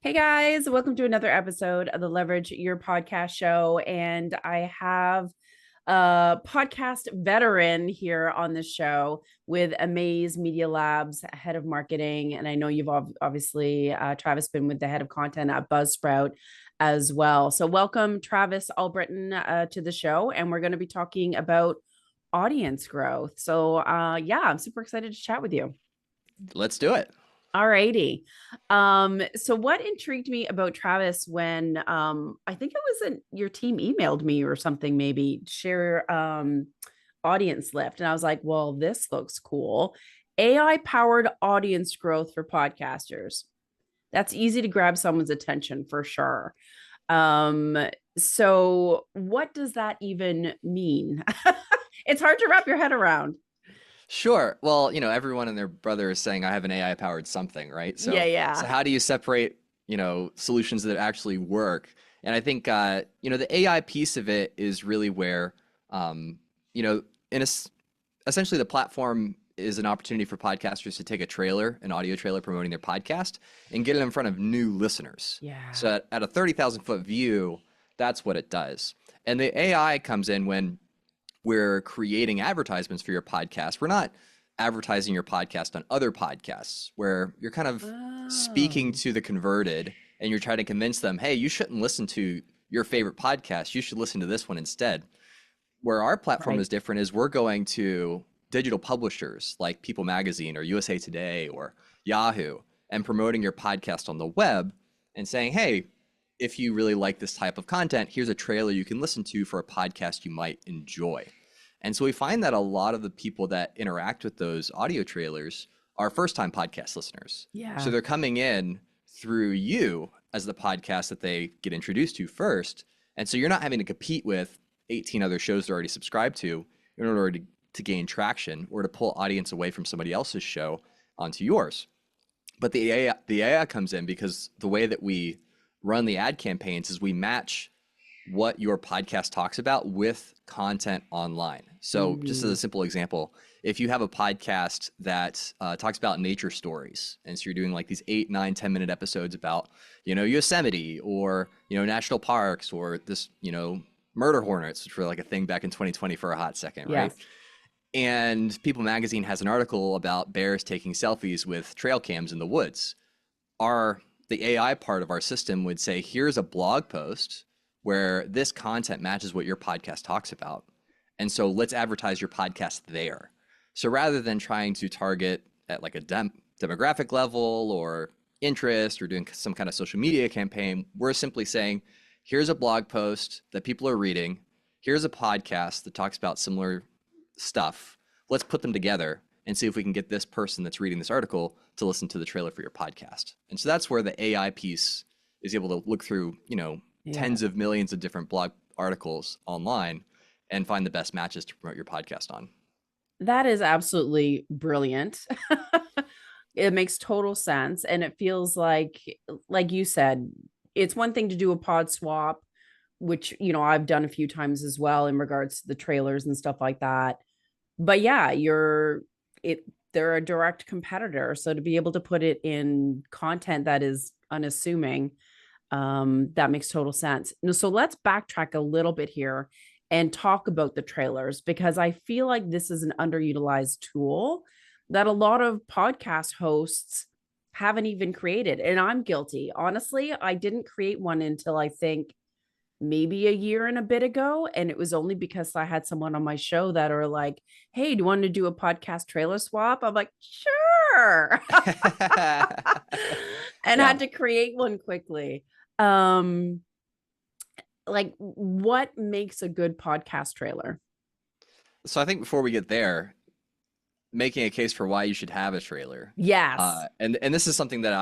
Hey guys, welcome to another episode of the Leverage Your Podcast show. And I have a podcast veteran here on the show with Amaze Media Labs, head of marketing. And I know you've obviously, Travis, been with the head of content at Buzzsprout as well. So, welcome, Travis Albritton, to the show. And we're going to be talking about audience growth. So, yeah, I'm super excited to chat with you. Let's do it. All righty. So what intrigued me about Travis when I think it was your team emailed me or something, maybe share audience lift. And I was like, well, this looks cool. AI powered audience growth for podcasters. That's easy to grab someone's attention for sure. Um, so what does that even mean? It's hard to wrap your head around. Sure. Well, everyone and their brother is saying I have an AI powered something, right? Yeah, So yeah. how do you separate, solutions that actually work? And I think the AI piece of it is really where you know, in a s essentially the platform is an opportunity for podcasters to take a trailer, an audio trailer promoting their podcast, and get it in front of new listeners. Yeah. So at a 30,000 foot view, that's what it does. And the AI comes in when we're creating advertisements for your podcast. We're not advertising your podcast on other podcasts where you're kind of speaking Oh, to the converted and you're trying to convince them, hey, you shouldn't listen to your favorite podcast. You should listen to this one instead. Where our platform right. is different is we're going to digital publishers like People Magazine or USA Today or Yahoo and promoting your podcast on the web and saying, hey, if you really like this type of content, here's a trailer you can listen to for a podcast you might enjoy. And so we find that a lot of the people that interact with those audio trailers are first time podcast listeners. So Yeah. they're coming in through you as the podcast that they get introduced to first. And so you're not having to compete with 18 other shows they're already subscribed to in order to gain traction or to pull audience away from somebody else's show onto yours. But the AI comes in because the way that we run the ad campaigns is we match what your podcast talks about with content online. So, just as a Mm, simple example, if you have a podcast that talks about nature stories, and so you're doing like these 8, 9, 10 minute episodes about, Yosemite or, national parks or this, murder hornets, which were like a thing back in 2020 for a hot second, right? yes. And People Magazine has an article about bears taking selfies with trail cams in the woods. The AI part of our system would say, here's a blog post where this content matches what your podcast talks about. And so let's advertise your podcast there. So rather than trying to target at like a demographic level or interest or doing some kind of social media campaign, we're simply saying, here's a blog post that people are reading. Here's a podcast that talks about similar stuff. Let's put them together and see if we can get this person that's reading this article to listen to the trailer for your podcast. And so that's where the AI piece is able to look through, Yeah. tens of millions of different blog articles online and find the best matches to promote your podcast on. That is absolutely brilliant. It makes total sense. And it feels like you said, it's one thing to do a pod swap, which, I've done a few times as well in regards to the trailers and stuff like that. But yeah, it, they're a direct competitor. So to be able to put it in content that is unassuming, that makes total sense. So let's backtrack a little bit here and talk about the trailers because I feel like this is an underutilized tool that a lot of podcast hosts haven't even created. And I'm guilty. Honestly, I didn't create one until I think maybe a year and a bit ago. And it was only because I had someone on my show that are like, hey, do you want to do a podcast trailer swap? I'm like, sure. And Yeah. had to create one quickly. Um, like what makes a good podcast trailer? So I think before we get there, making a case for why you should have a trailer. Yes. And this is something that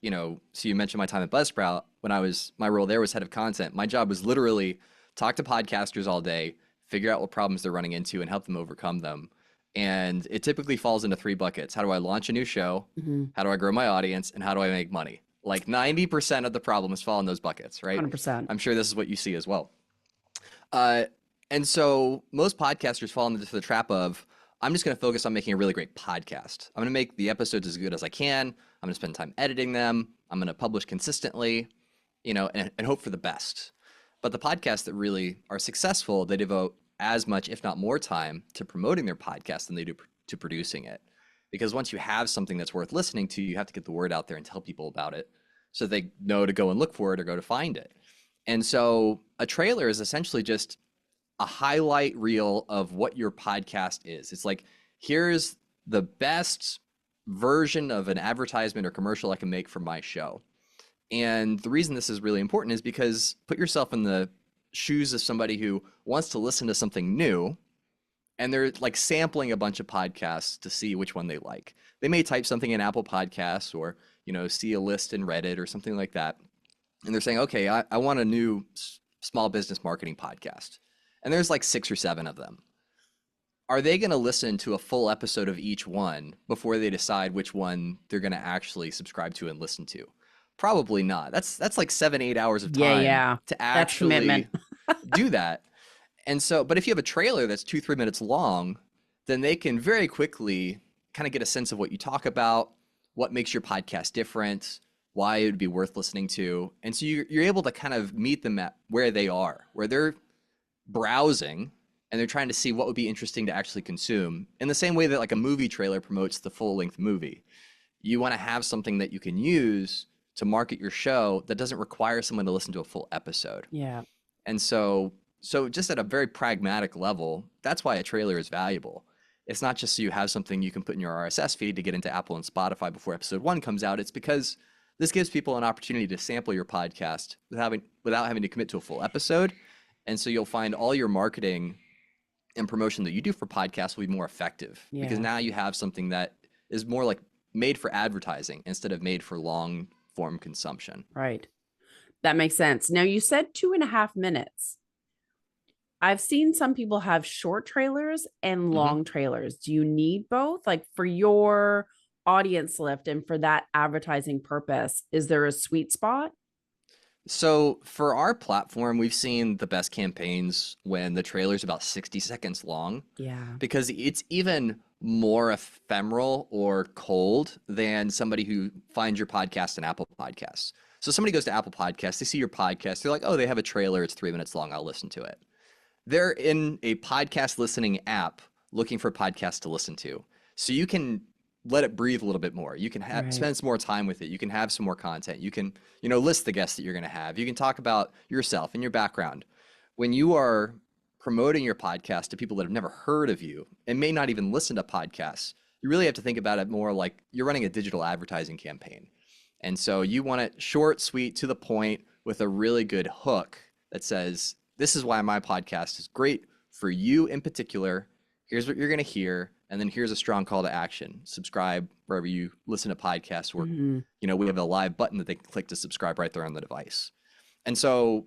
so you mentioned my time at Buzzsprout. When my role there was head of content. My job was literally talk to podcasters all day, figure out what problems they're running into and help them overcome them. And it typically falls into three buckets. How do I launch a new show? Mhm. How do I grow my audience? And how do I make money? Like 90% of the problems fall in those buckets, right? 100%. I'm sure this is what you see as well. Uh, and so most podcasters fall into the trap of, I'm just going to focus on making a really great podcast. I'm going to make the episodes as good as I can. I'm going to spend time editing them. I'm going to publish consistently, and hope for the best. But the podcasts that really are successful, they devote as much, if not more time to promoting their podcast than they do to producing it. Because once you have something that's worth listening to, you have to get the word out there and tell people about it so they know to go and look for it or go to find it. And so a trailer is essentially just a highlight reel of what your podcast is. It's like, here's the best version of an advertisement or commercial I can make for my show. And the reason this is really important is because put yourself in the shoes of somebody who wants to listen to something new and they're like sampling a bunch of podcasts to see which one they like. They may type something in Apple Podcasts or, see a list in Reddit or something like that. And they're saying, okay, I want a new small business marketing podcast. And there's like 6 or 7 of them. Are they going to listen to a full episode of each one before they decide which one they're going to actually subscribe to and listen to? Probably not. That's like 7, 8 hours of Yeah, time yeah. to That's commitment. actually do that. And so, but if you have a trailer that's 2, 3 minutes long, then they can very quickly kind of get a sense of what you talk about, what makes your podcast different, why it would be worth listening to. And so you're able to kind of meet them at where they are, where they're browsing and they're trying to see what would be interesting to actually consume, in the same way that like a movie trailer promotes the full-length movie. You want to have something that you can use to market your show that doesn't require someone to listen to a full episode. Yeah. And so just at a very pragmatic level, that's why a trailer is valuable. It's not just so you have something you can put in your RSS feed to get into Apple and Spotify before episode 1 comes out. It's because this gives people an opportunity to sample your podcast without having to commit to a full episode. And so you'll find all your marketing and promotion that you do for podcasts will be more effective, because Yeah. now you have something that is more like made for advertising instead of made for long form consumption. Right. That makes sense. Now you said 2.5 minutes. I've seen some people have short trailers and Mhm. long trailers. Do you need both? Like for your audience lift and for that advertising purpose, is there a sweet spot? So for our platform, we've seen the best campaigns when the trailer's about 60 seconds long, Yeah. because it's even more ephemeral or cold than somebody who finds your podcast in Apple Podcasts. So somebody goes to Apple Podcasts, they see your podcast, they're like, oh, they have a trailer, it's 3 minutes long, I'll listen to it. They're in a podcast listening app looking for podcasts to listen to. So you can let it breathe a little bit more. You can Right. spend some more time with it. You can have some more content. You can, list the guests that you're going to have. You can talk about yourself and your background. When you are promoting your podcast to people that have never heard of you and may not even listen to podcasts, you really have to think about it more like you're running a digital advertising campaign. And so you want it short, sweet, to the point, with a really good hook that says, this is why my podcast is great for you in particular. Here's what you're going to hear. And then here's a strong call to action. Subscribe wherever you listen to podcasts, or, Hmm. we have a live button that they can click to subscribe right there on the device. And so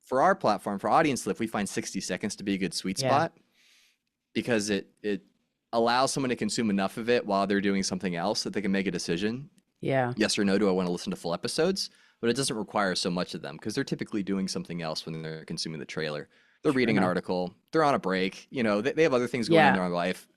for our platform, for Audience Lift, we find 60 seconds to be a good sweet Yeah. spot, because it allows someone to consume enough of it while they're doing something else that they can make a decision, Yeah. yes or no, do I want to listen to full episodes? But it doesn't require so much of them, because they're typically doing something else when they're consuming the trailer. They're Sure reading an enough. article, they're on a break, they have other things going on in Yeah. their life.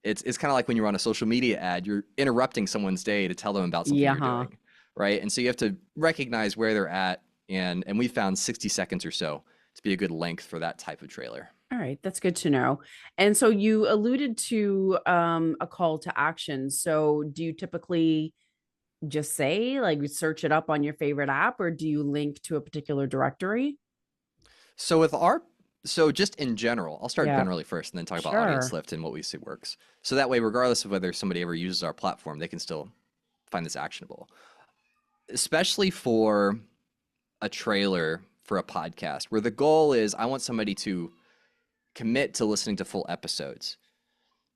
It's kind of like when you're on a social media ad, you're interrupting someone's day to tell them about something Yeah. you're Huh. doing, right? And so you have to recognize where they're at, and we found 60 seconds or so to be a good length for that type of trailer. All right, that's good to know. And so you alluded to a call to action. So do you typically just say like search it up on your favorite app, or do you link to a particular directory? So just in general, I'll start Yeah. generally first and then talk about Audience Sure. Lift and what we see works. So that way, regardless of whether somebody ever uses our platform, they can still find this actionable, especially for a trailer for a podcast where the goal is I want somebody to commit to listening to full episodes.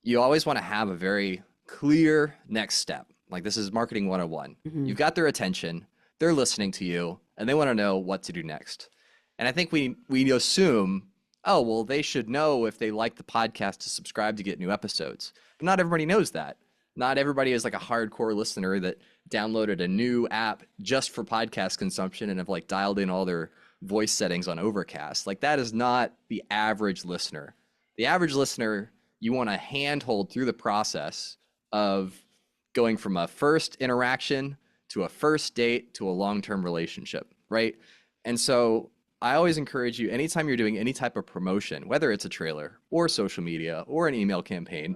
You always want to have a very clear next step. Like, this is marketing 101. Mhm. You've got their attention, they're listening to you, and they want to know what to do next. And I think we assume, oh, well, they should know if they like the podcast to subscribe to get new episodes. But not everybody knows that. Not everybody is like a hardcore listener that downloaded a new app just for podcast consumption and have like dialed in all their voice settings on Overcast. Like, that is not the average listener. The average listener, you want to handhold through the process of going from a first interaction to a first date to a long-term relationship, right? And so I always encourage you, anytime you're doing any type of promotion, whether it's a trailer or social media or an email campaign,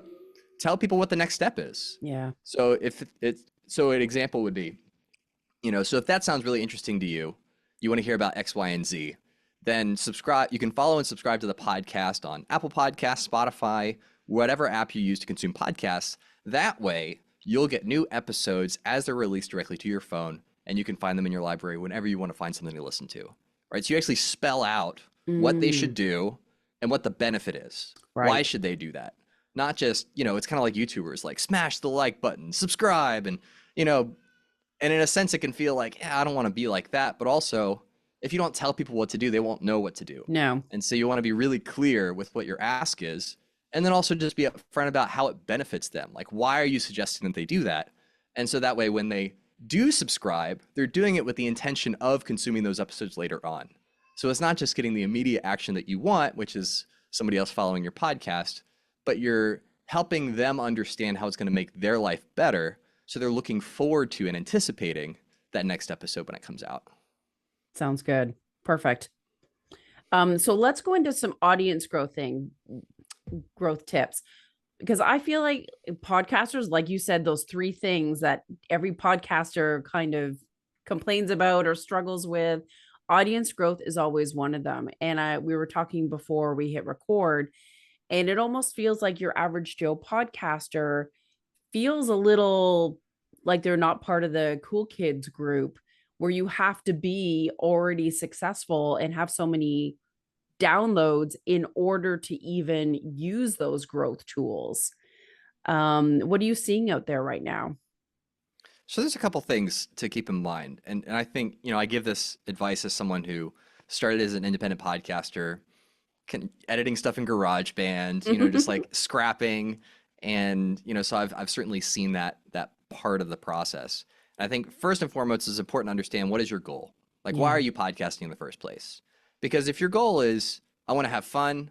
tell people what the next step is. Yeah. So if it's, so an example would be, so if that sounds really interesting to you, you want to hear about X, Y, and Z, then subscribe. You can follow and subscribe to the podcast on Apple Podcasts, Spotify, whatever app you use to consume podcasts. That way, you'll get new episodes as they're released directly to your phone, and you can find them in your library whenever you want to find something to listen to, right? So you actually spell out what they should do and what the benefit is. Why Right. should they do that? Not just, it's kind of like YouTubers, like smash the like button, subscribe, and, you know, and in a sense, it can feel like, yeah, I don't want to be like that. But also, if you don't tell people what to do, they won't know what to do. No. And so you want to be really clear with what your ask is. And then also just be upfront about how it benefits them. Like, why are you suggesting that they do that? And so that way, when they do subscribe, they're doing it with the intention of consuming those episodes later on. So it's not just getting the immediate action that you want, which is somebody else following your podcast, but you're helping them understand how it's going to make their life better. So they're looking forward to and anticipating that next episode when it comes out. Sounds good. Perfect. So let's go into some audience growth tips, because I feel like podcasters, like you said, those three things that every podcaster kind of complains about or struggles with, audience growth is always one of them. And we were talking before we hit record, and it almost feels like your average Joe podcaster feels a little like they're not part of the cool kids group, where you have to be already successful and have so many downloads in order to even use those growth tools. What are you seeing out there right now? So there's a couple things to keep in mind. And I think, I give this advice as someone who started as an independent podcaster, editing stuff in GarageBand, just like scrapping. And, so I've certainly seen that part of the process. And I think first and foremost, it's important to understand, what is your goal? Like, why are you podcasting in the first place? Because if your goal is, I want to have fun,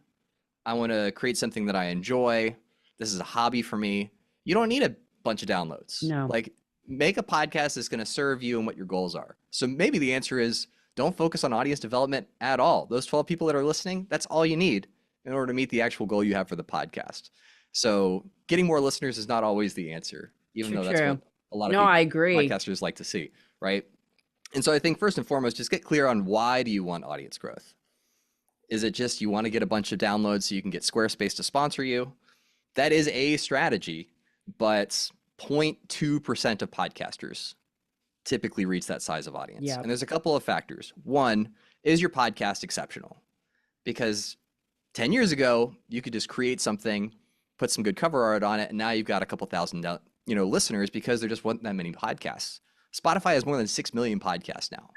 I want to create something that I enjoy, this is a hobby for me, you don't need a bunch of downloads. No. Like, make a podcast that's going to serve you and what your goals are. So maybe the answer is, don't focus on audience development at all. Those 12 people that are listening, that's all you need in order to meet the actual goal you have for the podcast. So getting more listeners is not always the answer, even though that's what a lot of I agree. podcasters like to see, right? And so I think first and foremost, just get clear on, why do you want audience growth? Is it just you want to get a bunch of downloads so you can get Squarespace to sponsor you? That is a strategy, but 0.2% of podcasters typically reach that size of audience. Yeah. And there's a couple of factors. One, is your podcast exceptional? Because 10 years ago, you could just create something, put some good cover art on it, and now you've got a couple thousand, listeners, because there just wasn't that many podcasts. Spotify has more than 6 million podcasts now.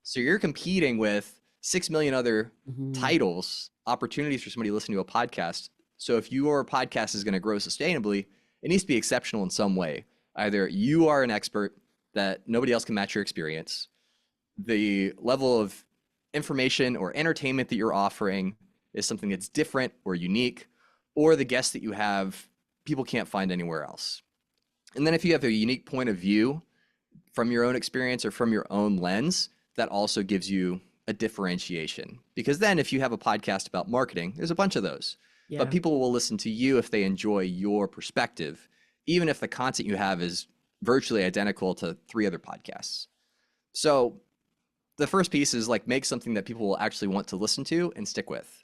So you're competing with 6 million other titles, opportunities for somebody to listen to a podcast. So if your podcast is going to grow sustainably, it needs to be exceptional in some way. Either you are an expert that nobody else can match your experience, the level of information or entertainment that you're offering is something that's different or unique, or the guests that you have, people can't find anywhere else. And then if you have a unique point of view from your own experience or from your own lens, that also gives you a differentiation. Because then if you have a podcast about marketing, there's a bunch of those. Yeah. But people will listen to you if they enjoy your perspective, even if the content you have is virtually identical to 3 other podcasts. So the first piece is, like, make something that people will actually want to listen to and stick with.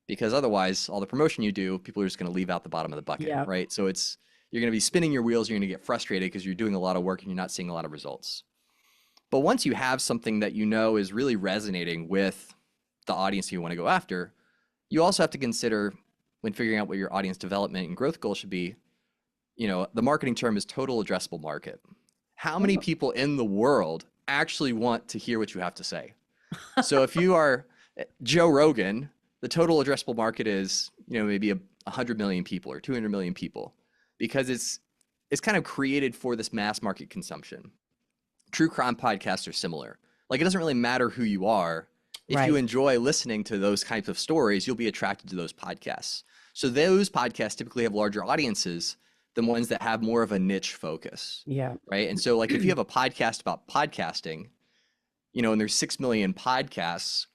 Because otherwise, all the promotion you do, people are just going to leave out the bottom of the bucket, right? So you're going to be spinning your wheels, you're going to get frustrated because you're doing a lot of work and you're not seeing a lot of results. But once you have something that is really resonating with the audience you want to go after, you also have to consider, when figuring out what your audience development and growth goal should be, the marketing term is total addressable market. How many people in the world actually want to hear what you have to say? So if you are Joe Rogan, the total addressable market is, maybe 100 million people or 200 million people, because it's kind of created for this mass market consumption. True crime podcasts are similar. Like, it doesn't really matter who you are. If you enjoy listening to those types of stories, you'll be attracted to those podcasts. So those podcasts typically have larger audiences than ones that have more of a niche focus, Yeah. right? And so like if you have a podcast about podcasting, and there's 6 million podcasts,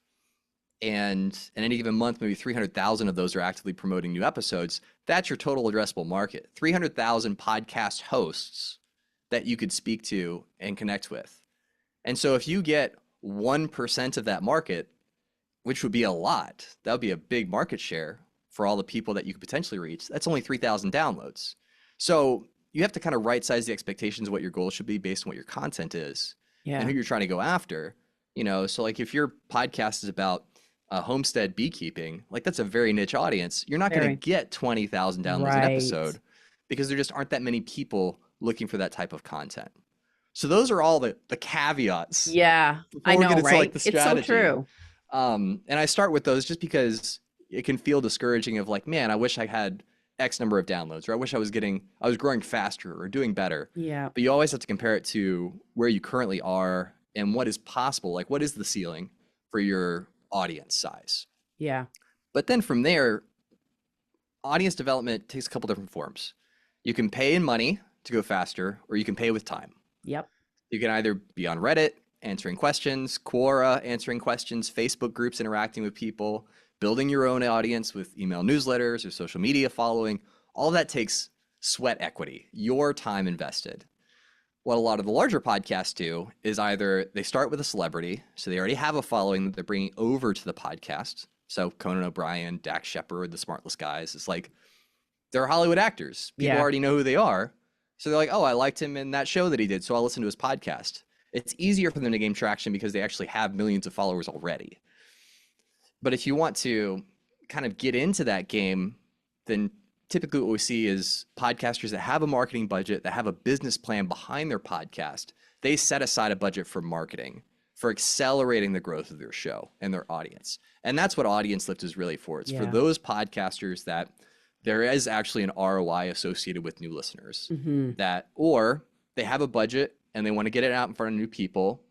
and in any given month, maybe 300,000 of those are actively promoting new episodes, that's your total addressable market. 300,000 podcast hosts that you could speak to and connect with. And so if you get 1% of that market, which would be a lot, that would be a big market share for all the people that you could potentially reach. That's only 3,000 downloads. So you have to kind of right size the expectations of what your goal should be based on what your content is and Yeah. who you're trying to go after. So like if your podcast is about homestead beekeeping, like that's a very niche audience. You're not going to Very. get 20,000 downloads an Right. episode because there just aren't that many people looking for that type of content. So those are all the caveats Yeah. I before we get know, into like right? the It's so strategy. true. And I start with those just because it can feel discouraging of like, man, I wish I had X number of downloads, or I wish I was growing faster or doing better. Yeah. But you always have to compare it to where you currently are and what is possible. Like, what is the ceiling for your audience size? Yeah. But then from there, audience development takes a couple different forms. You can pay in money to go faster, or you can pay with time. Yep. You can either be on Reddit answering questions, Quora answering questions, Facebook groups interacting with people, building your own audience with email newsletters or social media following. All that takes sweat equity, your time invested. What a lot of the larger podcasts do is either they start with a celebrity, so they already have a following that they're bringing over to the podcast. So Conan O'Brien, Dax Shepard, the Smartless guys, it's like they're Hollywood actors. People Yeah. already know who they are. So they're like, oh, I liked him in that show that he did, so I'll listen to his podcast. It's easier for them to gain traction because they actually have millions of followers already. But if you want to kind of get into that game, then typically what we see is podcasters that have a marketing budget, that have a business plan behind their podcast, they set aside a budget for marketing, for accelerating the growth of their show and their audience. And that's what Audience Lift is really for. It's for Yeah. those podcasters that there is actually an ROI associated with new listeners, Mm-hmm. or they have a budget and they want to get it out in front of new people,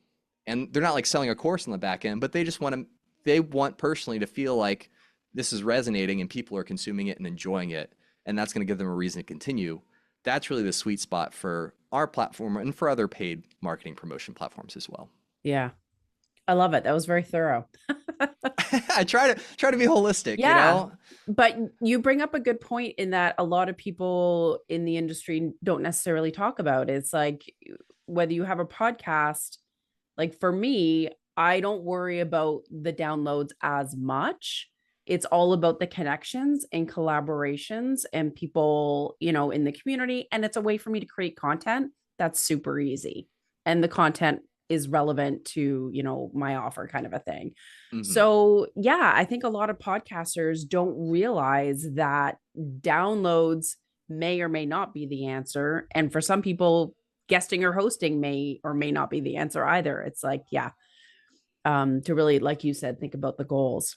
and they're not like selling a course on the back end, but they want personally to feel like this is resonating and people are consuming it and enjoying it, and that's going to give them a reason to continue. That's really the sweet spot for our platform and for other paid marketing promotion platforms as well. Yeah. I love it. That was very thorough. I try to be holistic, Yeah. But you bring up a good point in that a lot of people in the industry don't necessarily talk about. It's like whether you have a podcast, like for me, I don't worry about the downloads as much. It's all about the connections and collaborations and people, in the community. And it's a way for me to create content that's super easy. And the content is relevant to, my offer kind of a thing. Mm-hmm. So, yeah, I think a lot of podcasters don't realize that downloads may or may not be the answer. And for some people, guesting or hosting may or may not be the answer either. It's like, yeah, to really, like you said, think about the goals.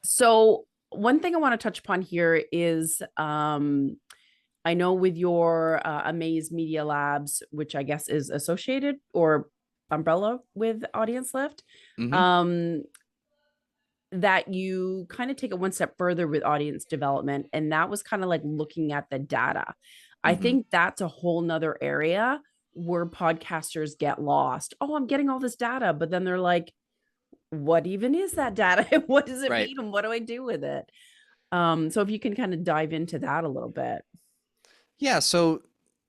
So, one thing I want to touch upon here is I know with your Amaze Media Labs, which I guess is associated or umbrella with Audience Lift, Mm-hmm. um, that you kind of take it one step further with audience development. And that was kind of like looking at the data. I Mm-hmm. think that's a whole nother area where podcasters get lost. Oh, I'm getting all this data, but then they're like, what even is that data? What does it Right. mean? And what do I do with it? So if you can kind of dive into that a little bit. Yeah. So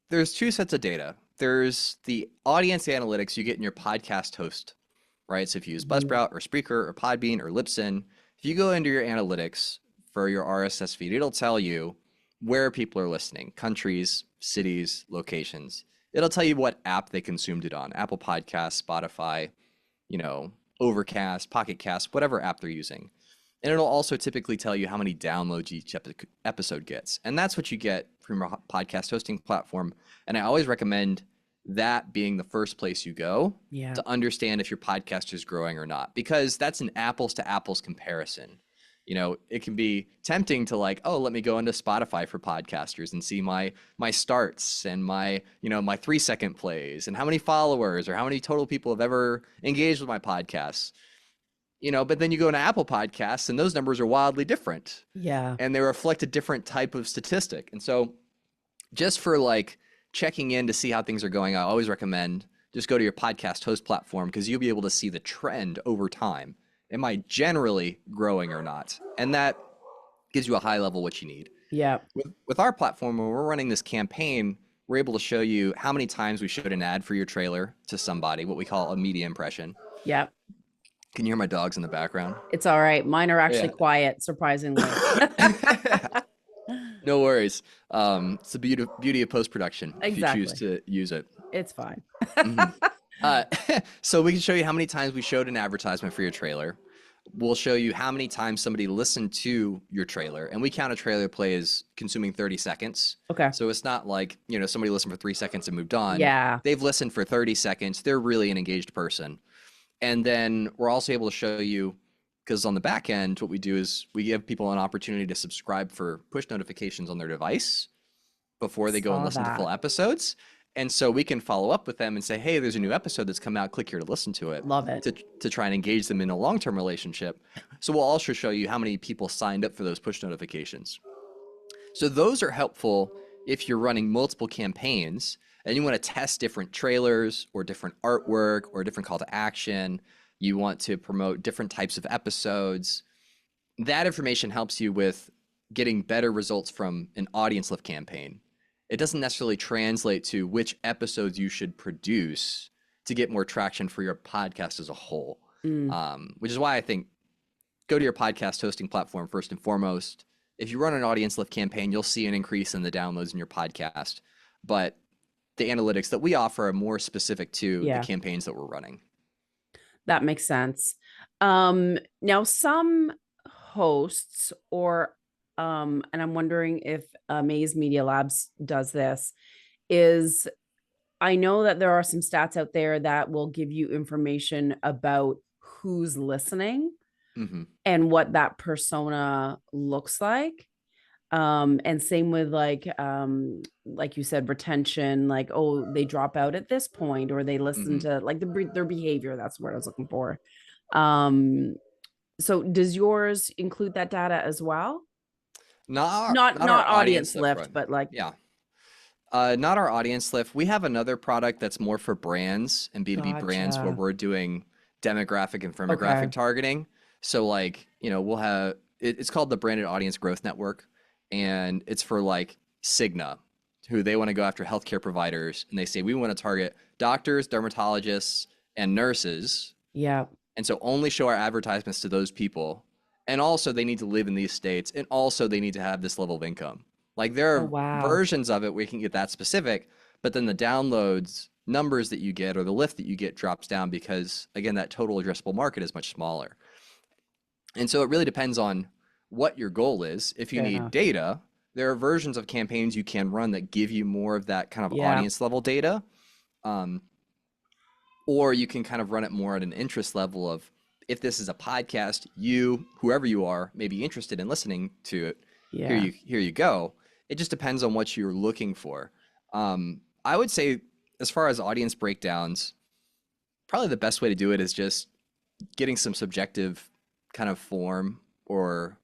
there's two sets of data. There's the audience analytics you get in your podcast host, right? So if you use Mhm. Buzzsprout or Spreaker or Podbean or Libsyn, if you go into your analytics for your RSS feed, it'll tell you where people are listening, countries, cities, locations. It'll tell you what app they consumed it on, Apple Podcasts, Spotify, you know, Overcast, Pocket Cast, whatever app they're using. And it'll also typically tell you how many downloads each episode gets. And that's what you get from your podcast hosting platform. And I always recommend that being the first place you go Yeah. to understand if your podcast is growing or not, because that's an apples to apples comparison. It can be tempting to like, oh, let me go into Spotify for podcasters and see my starts and my 3-second plays and how many followers or how many total people have ever engaged with my podcasts. But then you go into Apple Podcasts and those numbers are wildly different Yeah. and they reflect a different type of statistic. And so Just for like checking in to see how things are going, I always recommend just go to your podcast host platform because you'll be able to see the trend over time. Am I generally growing or not? And that gives you a high level what you need. Yeah. With our platform, when we're running this campaign, we're able to show you how many times we showed an ad for your trailer to somebody, what we call a media impression. Yeah. Can you hear my dogs in the background? It's all right. Mine are actually Yeah. quiet, surprisingly. No worries. It's the beauty of post production if you choose Exactly. to use it. It's fine. Mhm. Uh, so we can show you how many times we showed an advertisement for your trailer. We'll show you how many times somebody listened to your trailer, and we count a trailer play as consuming 30 seconds. Okay. So it's not like, somebody listened for 3 seconds and moved on. Yeah. They've listened for 30 seconds. They're really an engaged person. And then we're also able to show you, because on the back end, what we do is we give people an opportunity to subscribe for push notifications on their device before they go and Saw listen to full that. episodes. And so we can follow up with them and say, hey, there's a new episode that's come out. Click here to listen to it Love it. to try and engage them in a long term relationship. So we'll also show you how many people signed up for those push notifications. So those are helpful if you're running multiple campaigns and you want to test different trailers or different artwork or a different call to action. You want to promote different types of episodes. That information helps you with getting better results from an audience lift campaign. It doesn't necessarily translate to which episodes you should produce to get more traction for your podcast as a whole, Mm, which is why I think go to your podcast hosting platform first and foremost. If you run an audience lift campaign, you'll see an increase in the downloads in your podcast. But the analytics that we offer are more specific to the yeah, campaigns that we're running. that makes sense. Now some hosts or and I'm wondering if Maze Media Labs does this, is I know that there are some stats out there that will give you information about who's listening Mm-hmm. and what that persona looks like. And same with like you said, retention, like, oh, they drop out at this point, or they listen Mm-hmm. to like their behavior. That's what I was looking for. Um, so does yours include that data as well? Not Not our audience audience lift lift, run. but like, Yeah. Not our audience lift. We have another product that's more for brands and B2B brands where gotcha. we're doing demographic and Okay. firmographic targeting. So like, we'll have it's called the Branded Audience Growth Network, and it's for like Cigna, who they want to go after healthcare providers, and they say we want to target doctors, dermatologists, and nurses, Yeah. and so only show our advertisements to those people. And also they need to live in these states, and also they need to have this level of income. Like there Oh, are wow. versions of it where you can get that specific, but then the downloads numbers that you get or the lift that you get drops down because again that total addressable market is much smaller. And so it really depends on what your goal is. If you Fair need enough. data, there are versions of campaigns you can run that give you more of that kind of Yeah. audience level data. Um, or you can kind of run it more at an interest level of if this is a podcast, you, whoever you are, may be interested in listening to it. Yeah. Here you go. It just depends on what you're looking for. I would say, as far as audience breakdowns, probably the best way to do it is just getting some subjective kind of form or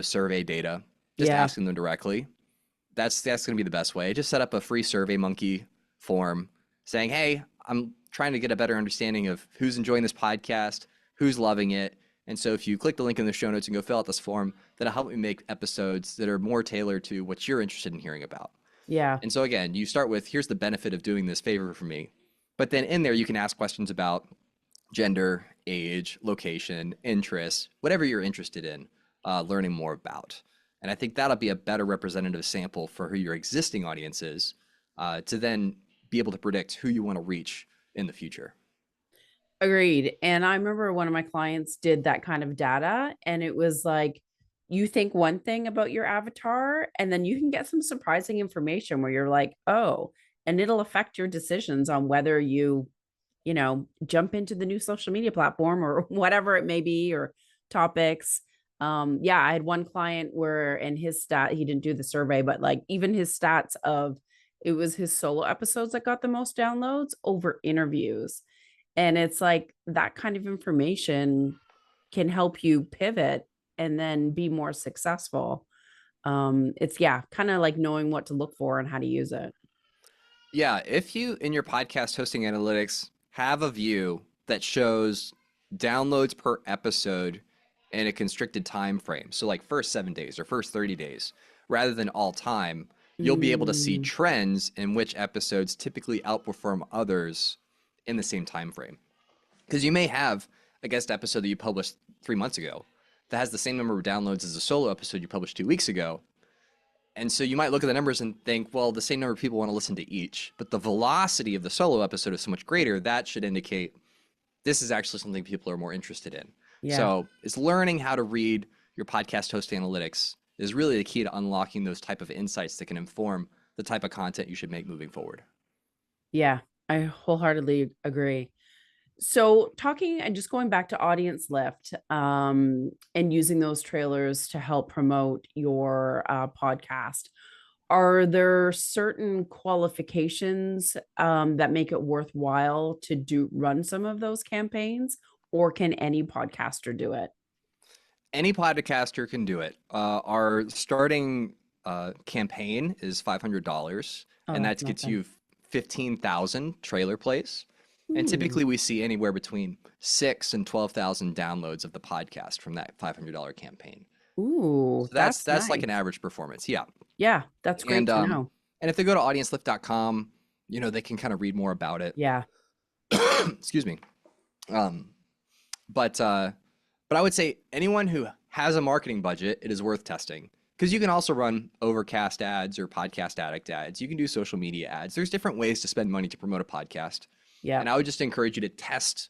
survey data, just Yeah. asking them directly. That's going to be the best way. Just set up a free Survey Monkey form saying, "Hey, I'm trying to get a better understanding of who's enjoying this podcast, who's loving it." And so if you click the link in the show notes and go fill out this form, that'll help me make episodes that are more tailored to what you're interested in hearing about. Yeah. And so again, you start with here's the benefit of doing this favor for me. But then in there you can ask questions about gender, age, location, interests, whatever you're interested in learning more about. And I think that'll be a better representative sample for who your existing audience is to then be able to predict who you want to reach in the future. Agreed. And I remember one of my clients did that kind of data, and it was like, you think one thing about your avatar, and then you can get some surprising information where you're like, oh, and it'll affect your decisions on whether jump into the new social media platform or whatever it may be, or topics. Yeah, I had one client where, and his stat, he didn't do the survey, but like even his stats of it was his solo episodes that got the most downloads over interviews. And it's like that kind of information can help you pivot and then be more successful. It's yeah, kind of like knowing what to look for and how to use it. Yeah, if you in your podcast hosting analytics have a view that shows downloads per episode in a constricted time frame, so like first 7 days or first 30 days, rather than all time, you'll be able to see Mm, trends in which episodes typically outperform others in the same time frame. Because you may have a guest episode that you published 3 months ago that has the same number of downloads as a solo episode you published 2 weeks ago, and so you might look at the numbers and think, well, the same number of people want to listen to each, but the velocity of the solo episode is so much greater. That should indicate this is actually something people are more interested in. yeah. So it's learning how to read your podcast host analytics is really the key to unlocking those type of insights that can inform the type of content you should make moving forward. Yeah. I wholeheartedly agree. So talking and just going back to audience lift, and using those trailers to help promote your podcast, are there certain qualifications that make it worthwhile to do run some of those campaigns, or can any podcaster do it? Any podcaster can do it. Our starting campaign is $500, Oh, and that's that gets nothing. you 15,000 trailer plays. And Hmm. typically, we see anywhere between 6 and 12,000 downloads of the podcast from that $500 campaign. Ooh, So that's that's that's like an nice. average performance, yeah. Yeah, that's great And to um, know. and if they go to audiencelift.com, they can kind of read more about it. Yeah. Excuse me. Um, But uh, but I would say anyone who has a marketing budget, it is worth testing because you can also run Overcast ads or Podcast Addict ads. You can do social media ads. There's different ways to spend money to promote a podcast, Yeah. and I would just encourage you to test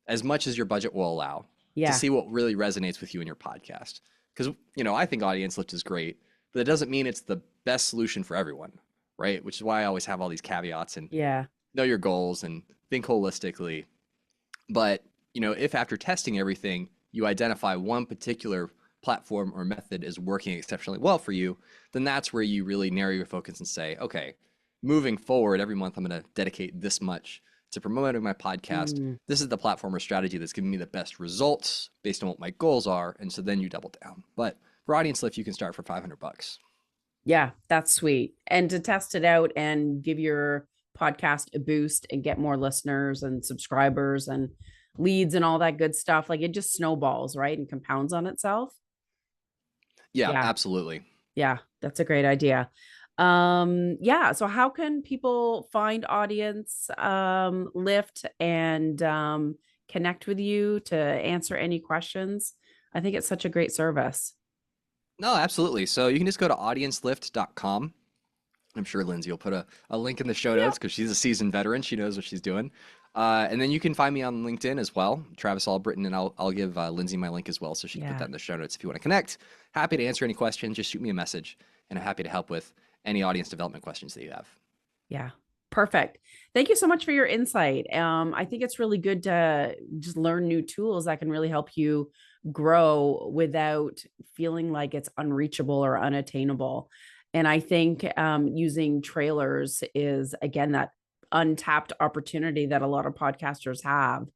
as much as your budget will allow to Yeah. see what really resonates with you in your podcast. Because I think Audience Lift is great, but it doesn't mean it's the best solution for everyone, right? Which is why I always have all these caveats and Yeah. know your goals and think holistically. But, if after testing everything, you identify one particular platform or method is working exceptionally well for you, then that's where you really narrow your focus and say, okay, moving forward, every month I'm going to dedicate this much to promoting my podcast. Mm. This is the platform or strategy that's giving me the best results based on what my goals are. And so then you double down. But for Audience Lift, you can start for $500. Yeah, that's sweet. And to test it out and give your podcast a boost and get more listeners and subscribers and leads and all that good stuff, like it just snowballs, right? And compounds on itself. Yeah, Yeah. absolutely. Yeah, that's a great idea. Yeah, so how can people find audience lift and connect with you to answer any questions? I think it's such a great service. No, absolutely. So you can just go to audiencelift.com. I'm sure Lindsay will put a link in the show Yeah. notes because she's a seasoned veteran. She knows what she's doing. And then you can find me on LinkedIn as well, Travis Albritton, and I'll give Lindsay my link as well so she can put that Yeah. in the show notes if you want to connect. Happy to answer any questions. Just shoot me a message, and I'm happy to help with any audience development questions that you have. Yeah. Perfect. Thank you so much for your insight. I think it's really good to just learn new tools that can really help you grow without feeling like it's unreachable or unattainable. And I think using trailers is, again, that untapped opportunity that a lot of podcasters have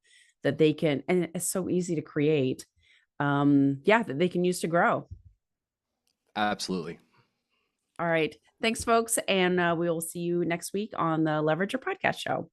that they can, and it's so easy to create. Yeah, that they can use to grow. Absolutely. All right. Thanks, folks. And we will see you next week on the Leverage Your Podcast show.